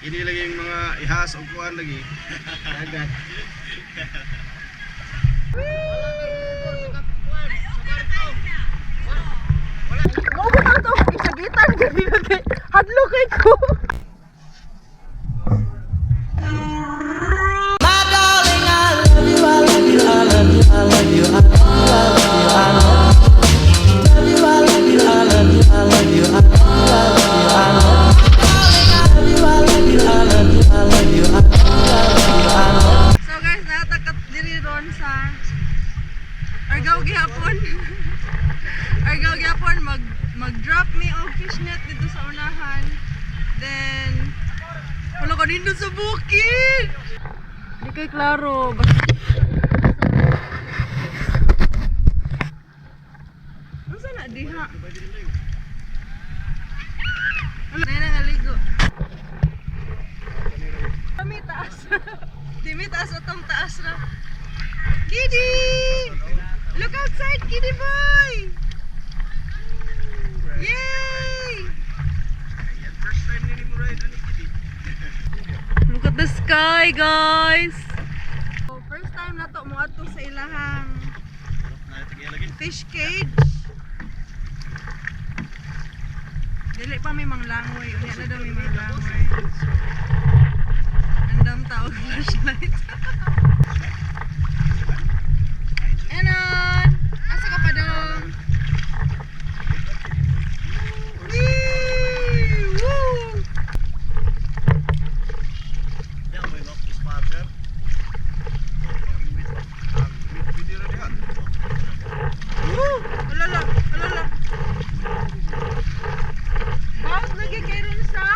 Ini lagi yung mga ihas o kuhan lagi. Agad. Maubos ang ito. Isagitan ka nila kay hadlo kay ko. So guys, natakat diri ron sa Argao gihapon. Argao gihapon mag-drop me og fishnet dito sa unahan. Then wala ka dito sa bukid. Di kay klaro. Ano na diha? Ano na naligo? Kami taas. Di mi taas otong taas ra. Kitty! Look outside, kitty boy! Yay! First time nini mo ride ani kidi. Look at the sky, guys! So, first time na to mo ato sa ilahang fish cage. Dili pa may manglangoy. Unya na daw may manglangoy. Andam tawag flashlight. Enon! Asa ka pa dong? Woo! Now we lock the spot there. Video na diha. Woo! Alala! Alala! Bounce lagi kayo rin sa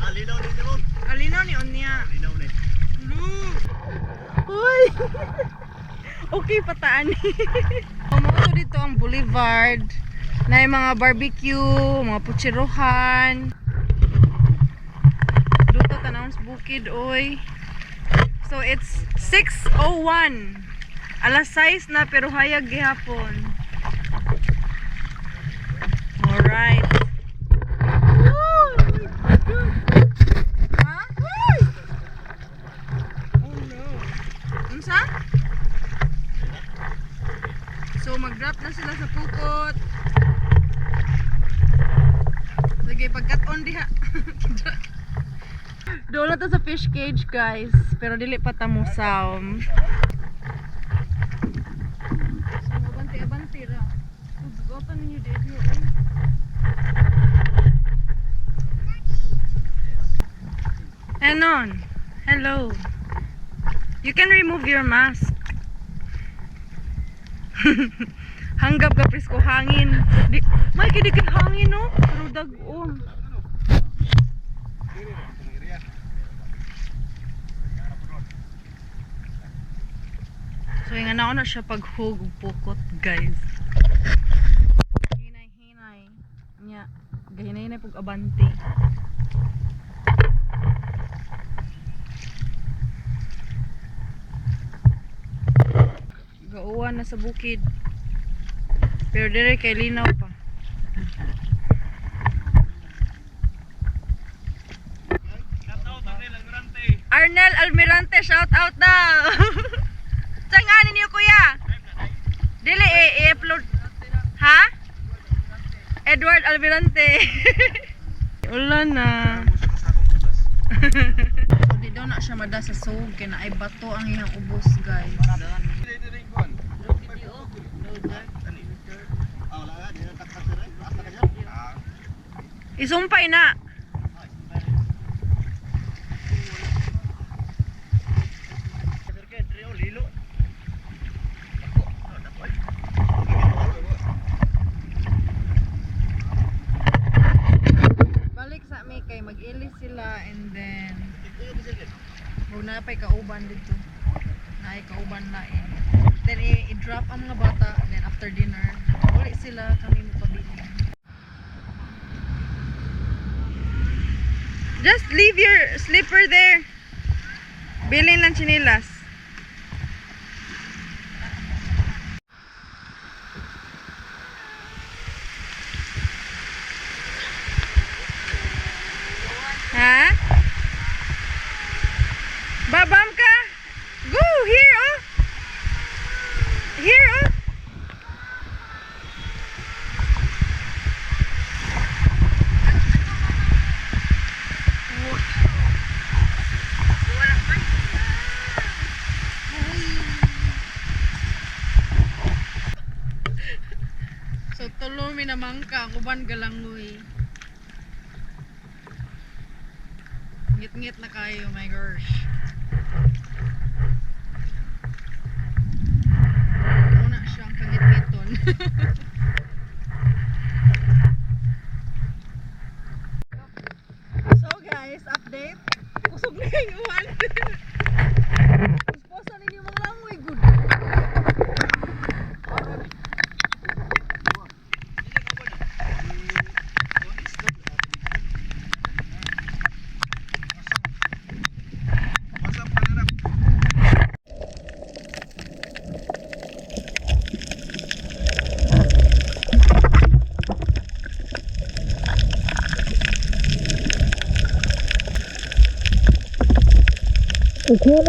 Alinaw ni mo. alinaw ni Onya. Alinaw ni. Uy! Okay, pataan. Pumunta dito ang boulevard na yung mga barbecue, mga putsiruhan. Dito tanawang sa bukid, oy. So it's 6:01. Alas 6 na pero hayag gihapon. Alright. Ha? Oh no. Unsa? So mag-drop na sila sa pukot. Sige, pagkat-on diha. Doon na to sa fish cage, guys. Pero dili pa ta mo sound. So, abanti-abanti ra. Ugotan ninyo dito. Enon, hello. You can remove your mask. Hanggap ka presko hangin. May kidig hangin no? Pero dag-on. So yung na siya paghug ug pukot, guys. Hinay-hinay. Nya, gahinay-hinay pug abante. Gauwan na sa bukid. Pero dire kay linaw pa. Arnel Almirante, shout out daw. Sanganin niyo kuya. Dili i-upload. Ha? Edward Almirante. Wala na. Di daw na siya mada sa sug kay na ay bato ang iyang ubos, guys. Isumpay na. Balik sa mi kay mag-ilis sila and then na pay kauban dito. Na ay kauban na eh. Then i-drop ang mga bata and then after dinner, uli sila kami magpabili. Just leave your slipper there. Bilhin lang chinilas. Ha? ang uban galangoy. Ngit-ngit na kayo, my gosh. Una siyang kangit-ngiton. So guys, update. Kusog na yung uwan. Isposa ninyo mga langoy, good. Ikuan.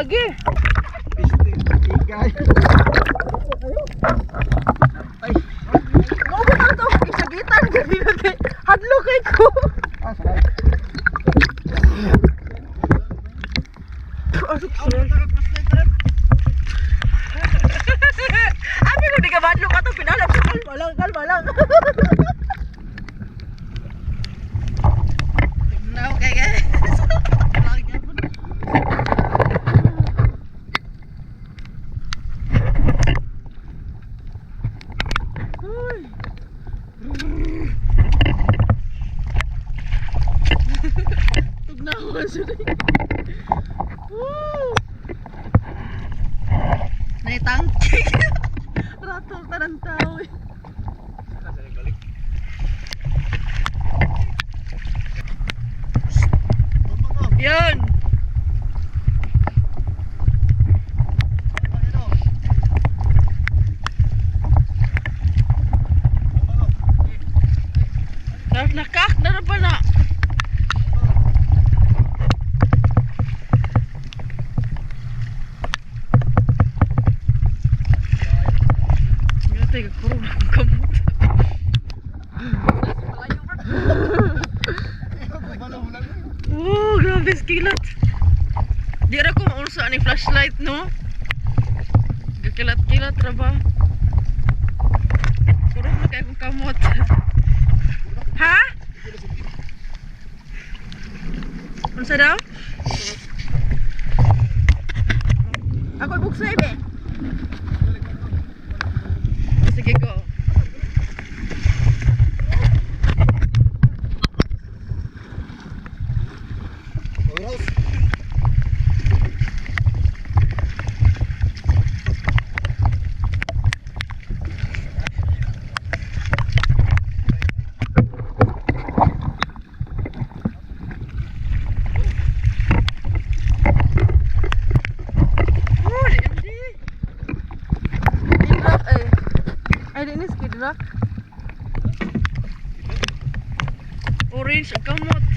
lagi. Ay, mau ba to? Isagitan gani lagi. Hadlo kay ko. Ah, sakay. Abi mo di ka badlo ka to pinalap kalma lang. Tignan okay guys. ng tao eh. Yun! Nakak na pa na. Teka, kurang akong kamot. Oh, grabe skilat. Di ra ko maunsa ni flashlight, no? Gakilat-kilat ra ba? Kurang na kay akong kamot. Ha? Unsa daw? Ako buksay be. Sige go. Ay, di ni skid rock. Orange ang kamot.